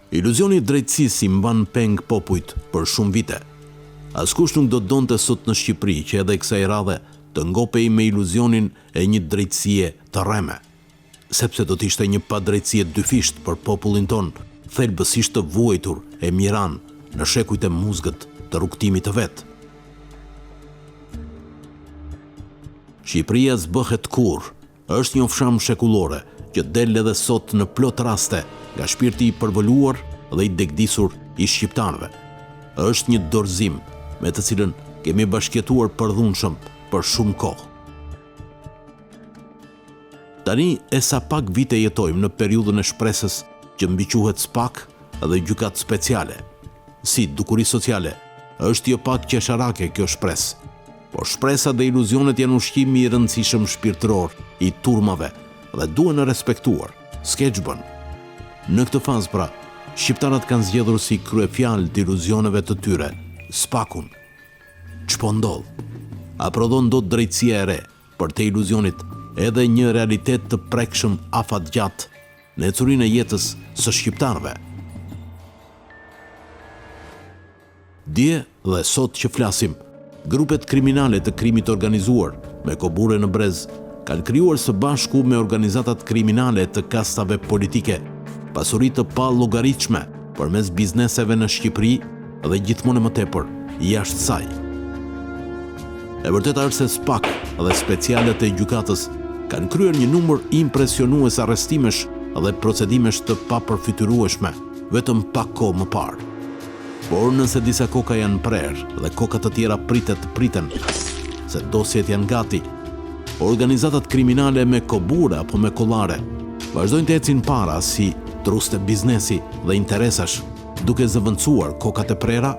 Iluzioni i drejtësisë i mban peng popujt për shumë vite. Askush nuk do donte sot në Shqipëri që edhe kësaj radhe të ngopej me iluzionin e një drejtësie të rreme, sepse do të ishte një padrejtësie dyfisht për popullin ton, thelbësisht të vuajtur e miran në shekujt e muzgët të rrugtimit të vet. Shqipëria s'bëhet kurrë, është një fsham shekullore që del edhe sot në plot raste nga shpirti i përvoluar dhe i degdisur i shqiptarëve. Është një dorëzim me të cilën kemi bashkëjetuar përdhunshëm për shumë kohë. Tani e sa pak vite jetojmë në periudhën e shpresës që mbiquhet SPAK dhe gjykatë speciale. Si dukuri sociale, është jo pak qesharake kjo shpresë, por shpresa dhe iluzionet janë ushqimi i rëndësishëm shpirtëror i turmave dhe duhen respektuar, s'ke ç'bën. Në këtë fazë pra, shqiptarët kanë zgjedhur si kryefjalë të iluzioneve të tyre SPAK-un. Ç'po ndodh? A prodhon dot drejtësia e re për të iluzionit edhe një realitet të prekshëm afatgjatë në ecurinë e jetës së shqiptarëve? Dje dhe sot që flasim, grupet kriminale të krimit organizuar me kobure në brez kanë krijuar së bashku me organizatat kriminale të kastave politike pasuri të pa llogaritshme përmes bizneseve në Shqipëri dhe gjithmonë më tepër jashtë saj. E vërteta është se SPAK dhe specialet e gjykatës kanë kryer një numër impresionues arrestimesh dhe procedimesh të papërfytyrueshme vetëm pak kohë më parë. Por nëse disa koka janë prerë dhe koka të tjera priten se dosjet janë gati, organizatat kriminale me kobura apo me kollare vazhdojnë të ecin para si truste biznesi dhe interesash, duke zëvendësuar kokat e prera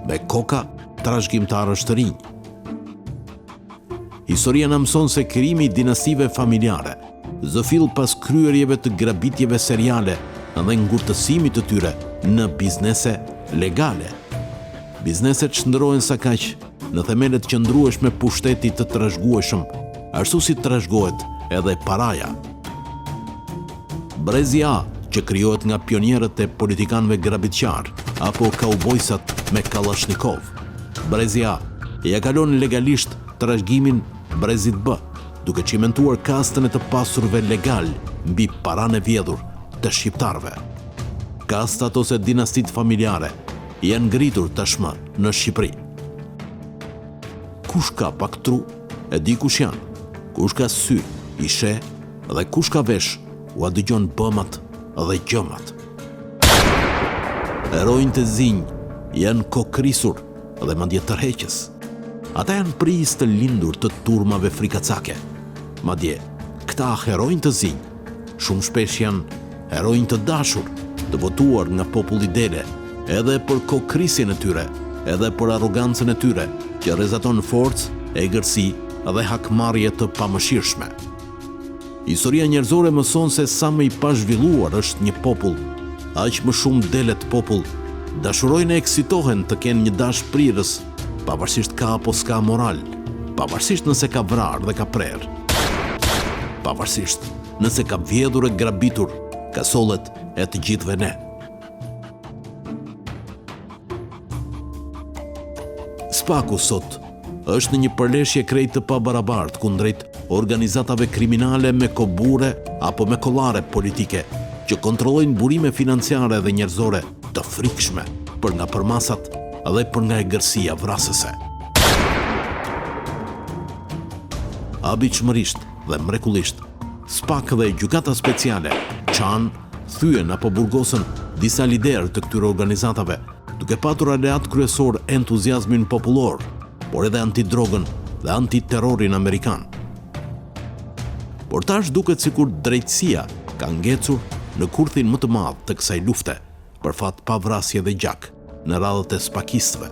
me koka trashëgimtarësh të rinj. Historia na mëson se krijimi i dinastive familjare zëfill pas kryerjeve të grabitjeve seriale dhe ngurtësimit të tyre në biznese legale. Bizneset çndrohen sa kaq në themelet qëndrueshme pushteti të trashëgueshëm, ashtu si trashëgohet edhe paraja. Brezi A, që krijohet nga pionierët e politikanëve grabitqar apo kaubojsat me Kalashnikov. Brezi A ja kalon legalisht trashëgimin brezit B, duke çimentuar kastën e të pasurve legal mbi paranë e vjedhur të shqiptarëve. Kastat ose dinastit familjare janë ngritur tashmë në Shqipëri. Kush ka pak tru, e di kush janë. Kush ka sy, i sheh, dhe kush ka vesh, ua dëgjon bëmat dhe gjëmat. Herojnë të zinj janë kokrisur dhe madje tërheqës. Ata janë prijis të lindur të turmave frikacake. Madje, këta herojnë të zinj shumë shpesh janë herojnë të dashur, të votuar nga populli dele, edhe për kokrisjen e tyre, edhe për arrogancën e tyre, që rrezaton forcë, egërsi dhe hakmarrje të pamëshirshme. Historia njerëzore mëson se sa më i pazhvilluar është një popull, aq më shumë delet popull dashurojnë e eksitohen të kenë një dashprirës, pavarësisht ka apo s'ka moral, pavarësisht nëse ka vrarë dhe ka prerë, pavarësisht nëse ka vjedhur e grabitur kasollet e të gjithëve ne. SPAK-u sot është në një përleshje krejt të pabarabartë kundrejt organizatave kriminale me kobure apo me kollare politike që kontrollojnë burime financiare dhe njerëzore të frikshme për nga përmasat dhe për nga egërsia vrasëse. Habitshmërisht dhe mrekullisht, SPAK dhe gjykata speciale çan, thyen apo burgosën disa liderë të këtyre organizatave, duke patur aleat kryesor entuziazmin popullor, por edhe antidrogën dhe antiterrorin amerikan. Por tash duket sikur drejtësia ka ngecur në kurthin më të madh të kësaj lufte, për fat pa vrasje dhe gjak, në radhët e spakistëve.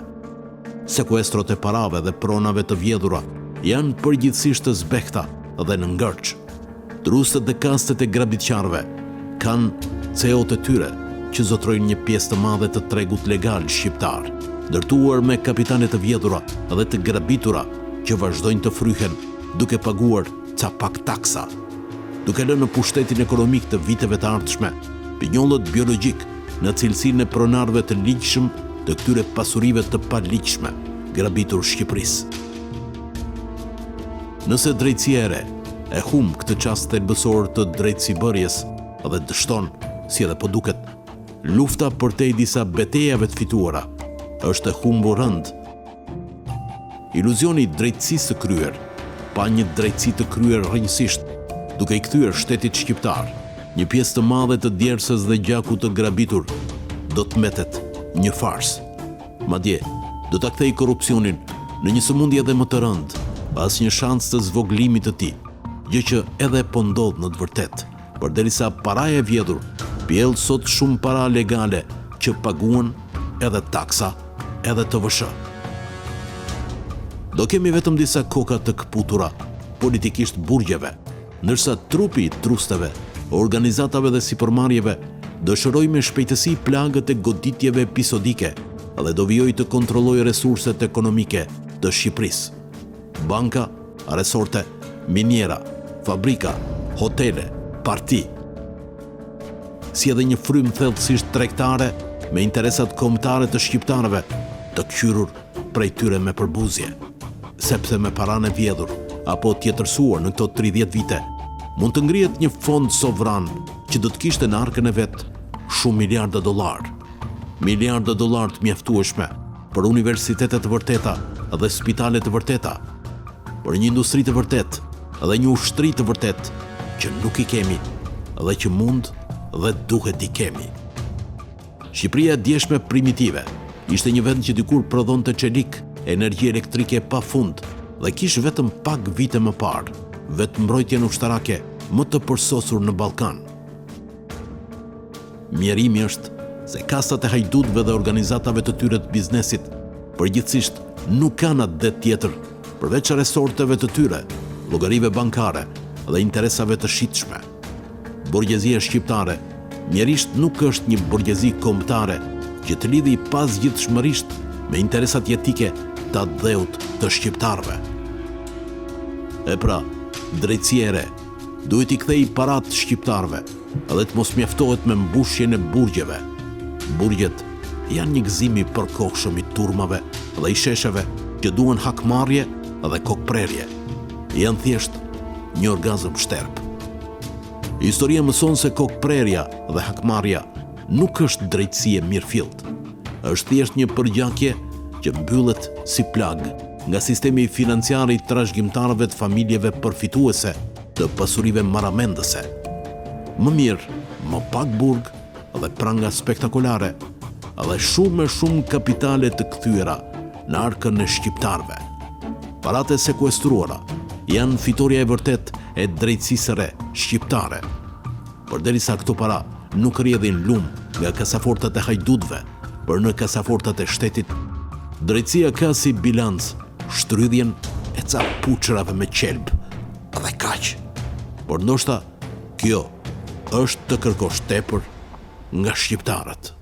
Sekuestrot e parave dhe pronave të vjedhura janë përgjithsisht të zbehta dhe në ngërç. Trustet dhe kastet e grabitqarëve kanë CEO-t e tyre që zotrojnë një pjesë të madhe të tregut legal shqiptar, ndërtuar me kapitane të vjedhura dhe të grabitura që vazhdojnë të fryhen duke paguar ca pak taksa, duke lënë në pushtetin ekonomik të viteve të ardhshme pinjollët biologjik në cilësinë e pronarëve të ligjshëm të këtyre pasurive të paligjshme grabitur Shqipërisë. Nëse drejtësia e re e humb këtë çast thelbësor të drejtësibërjes dhe dështon, si edhe po duket, lufta përtej disa betejave të fituara është e humbur rënd. Iluzioni i drejtësisë së kryer pa një drejtësi të kryer rrënjësisht, duke i kthyer shtetit shqiptar një pjesë të madhe të djersës dhe gjakut të grabitur, do të mbetet një fars. Madje, do ta kthej korrupsionin në një sëmundje edhe më të rëndë, pas një shans të zvoglimit të tij, gjë që edhe po ndodh në të vërtetë, përderisa paraja e vjedhur pjell sot shumë para legale që paguan edhe taksa, edhe TVSH. Do kemi vetëm disa koka të kputura, politikisht burgjeve, ndërsa trupi i trusteve, organizatave dhe sipërmarrjeve dëshiroj me shpejtësi plagët e goditjeve episodike dhe do vijoj të kontrolloj resurset ekonomike të Shqipërisë. Banka, resorte, miniera, fabrika, hotele, parti. Si edhe një frym thellësisht tregtare me interesat kombëtare të shqiptarëve, të kqyrur prej tyre me përbuzje. Sepse me paranë e vjedhur apo tjetërsuar në këto 30 vite, mund të ngrihet një fond sovran që do të kishte në arkën e vet shumë miliarda dollar. Miliarda dollar të mjaftueshme për universitete të vërteta dhe spitale të vërteta, për një industri të vërtet dhe një ushtri të vërtet që nuk i kemi dhe që mund dhe duhet i kemi. Shqipëria e djeshme primitive ishte një vend që dikur prodhonte çelik, energji elektrike pa fund dhe kish vetëm pak vite më parë vetë mbrojtjen ushtarake më të përsosur në Ballkan. Mjerimi është se kasat e hajdutëve dhe organizatave të tyre të biznesit përgjithsisht nuk kanë atë det tjetër përveç resorteve të tyre, llogarive bankare dhe interesave të shitshme. Borgjezia shqiptare mjerisht nuk është një borgjezi kombëtare që të lidhi pasgjithshmërisht me interesat jetike të atë dheut të shqiptarëve. E pra, drejtësia e re duhet i kthej parat shqiptarëve dhe të mos mjaftohet me mbushjen e burgjeve. Burgjet janë një gëzim i përkohshëm i turmave dhe i shesheve që duan hakmarrje dhe kokprerje. Janë thjesht një orgazm shterp. Historia mëson se kokprerja dhe hakmarrja nuk është drejtësi e mirëfillt. Është thjesht një përgjakje që mbyllet si plag nga sistemi financiar i trashëgimtarëve të familjeve përfituese të pasurive marramendëse. Më mirë, më pak burg dhe pranga spektakolare dhe shumë e shumë kapitale të kthyera në arkën e shqiptarëve. Paratë e sekuestruara janë fitoria e vërtet e drejtësisë së re shqiptare. Përderisa këto para nuk rrjedhin lum nga kasafortat e hajdutëve, për në kasafortat e shtetit, drejtësia ka si bilanc shtrydhjen e ca puçrave me qelb dhe kaq. Por ndoshta kjo është të kërkosh tepër nga shqiptarët.